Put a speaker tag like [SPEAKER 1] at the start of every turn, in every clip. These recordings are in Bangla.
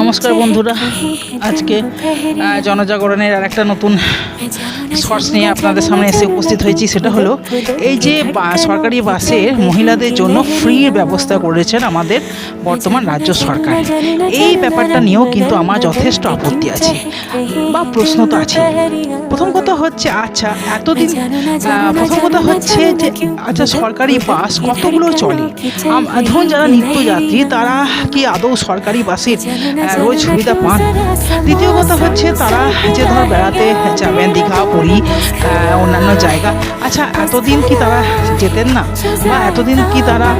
[SPEAKER 1] নমস্কার বন্ধুরা, আজকে জনজাগরণের আর একটা নতুন শর্টস নিয়ে আপনাদের সামনে এসে উপস্থিত হয়েছি। সেটা হলো এই যে সরকারি বাসে মহিলাদের জন্য ফ্রি ব্যবস্থা করেছেন আমাদের বর্তমান রাজ্য সরকার। এই ব্যাপারটা নিয়েও কিন্তু আমার যথেষ্ট আপত্তি আছে বা প্রশ্ন তো আছে। প্রথম কথা হচ্ছে যে সরকারি বাস কতগুলো চলে? ধরুন যারা নিত্যযাত্রী তারা কি আদৌ সরকারি বাসের রোজ সুবিধা পান? দ্বিতীয় কথা হচ্ছে তারা যে বেড়াতে যাবেন দীঘা, পুরী, অন্যান্য জায়গা, আচ্ছা এতদিন কি তারা যেতেন না? বা এতদিন কি তারা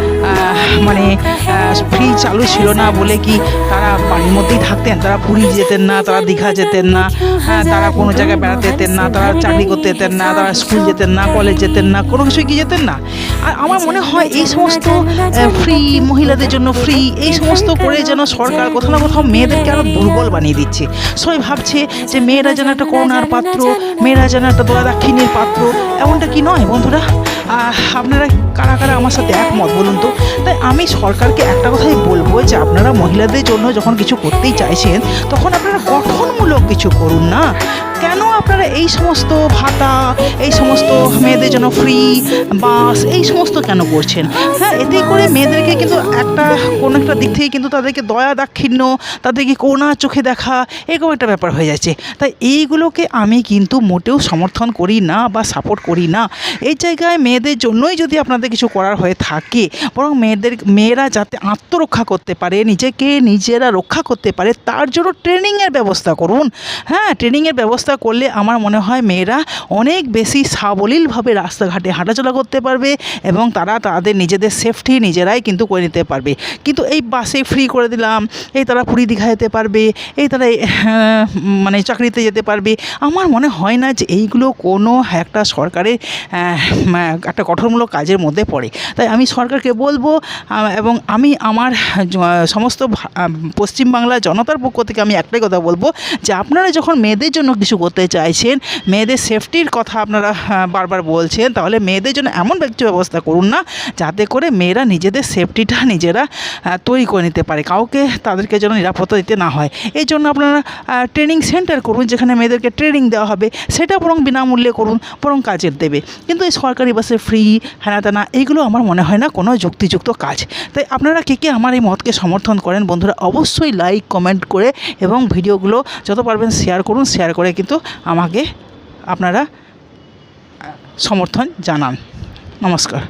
[SPEAKER 1] ফ্রি চালু ছিল না বলে কি তারা বাড়ির মধ্যেই থাকতেন? তারা পুরী যেতেন না, তারা দীঘা যেতেন না, তারা কোনো জায়গায় বেড়াতে যেতেন না, তারা চাকরি করতে যেতেন না, তারা স্কুল যেতেন না, কলেজ যেতেন না, কোনো কিছুই কি যেতেন না? আর আমার মনে হয় এই সমস্ত ফ্রি, মহিলাদের জন্য ফ্রি, এই সমস্ত করে যেন সরকার কোথাও না কোথাও মেয়েদেরকে আরও দুর্বল বানিয়ে দিচ্ছে। সবাই ভাবছে যে মেয়েরা যেন একটা করুণার পাত্র, মেয়েরা যেন একটা দয়া দাক্ষিণ্যের পাত্র। এমনটা কি নয় বন্ধুরা? আপনারা কারা কারা আমার সাথে একমত বলুন তো? তাই আমি সরকারকে একটা কথাই বলবো যে আপনারা মহিলাদের জন্য যখন কিছু করতেই চাইছেন তখন আপনারা গঠনমূলক কিছু করুন না। কেন আপনারা এই সমস্ত ভাতা, এই সমস্ত মেয়েদের জন্য ফ্রি বাস, এই সমস্ত কেন করছেন? হ্যাঁ, এতে করে মেয়েদেরকে কিন্তু কোনো একটা দিক থেকে কিন্তু তাদেরকে দয়া দাক্ষিণ্য, তাদেরকে করুণা চোখে দেখা, এরকম একটা ব্যাপার হয়ে যাচ্ছে। তাই এইগুলোকে আমি কিন্তু মোটেও সমর্থন করি না বা সাপোর্ট করি না। এই জায়গায় মেয়েদের জন্যই যদি আপনাদের কিছু করার হয়ে থাকে, বরং মেয়েরা যাতে আত্মরক্ষা করতে পারে, নিজেকে নিজেরা রক্ষা করতে পারে, তার জন্য ট্রেনিংয়ের ব্যবস্থা করুন। হ্যাঁ, ট্রেনিংয়ের ব্যবস্থা করলে আমার মনে হয় মেয়েরা অনেক বেশি সাবলীলভাবে রাস্তাঘাটে হাঁটাচলা করতে পারবে এবং তারা তাদের নিজেদের সেফটি নিজেরাই কিন্তু করে নিতে পারবে। কিন্তু এই বাসে ফ্রি করে দিলাম, এই তারা পুরী দীঘা যেতে পারবে, এই তারা চাকরিতে যেতে পারবে, আমার মনে হয় না যে এইগুলো কোনো একটা সরকারের একটা গঠনমূলক কাজের মধ্যে পড়ে। তাই আমি সরকারকে বলবো এবং আমি আমার সমস্ত পশ্চিমবাংলার জনতার পক্ষ থেকে আমি একটাই কথা বলবো যে আপনারা যখন মেয়েদের জন্য কিছু করতে চাইছেন, মেয়েদের সেফটির কথা আপনারা বারবার বলছেন, তাহলে মেয়েদের জন্য এমন কিছু ব্যবস্থা করুন না যাতে করে মেয়েরা নিজেদের সেফটিটা নিজেরা তৈরি করে নিতে পারে, কাউকে তাদেরকে যেন নিরাপত্তা দিতে না হয়। এই জন্য আপনারা ট্রেনিং সেন্টার করুন, যেখানে মেয়েদেরকে ট্রেনিং দেওয়া হবে, সেটা বরং বিনামূল্যে করুন, বরং কাজের দেবে। কিন্তু এই সরকারি বাসে ফ্রি হেনা এইগুলো আমার মনে হয় না কোনো যুক্তিযুক্ত কাজ। তাই আপনারা কে আমার এই মতকে সমর্থন করেন বন্ধুরা, অবশ্যই লাইক কমেন্ট করে এবং ভিডিওগুলো যত পারবেন শেয়ার করুন। শেয়ার করে কিন্তু আমাকে আপনারা সমর্থন জানান। নমস্কার।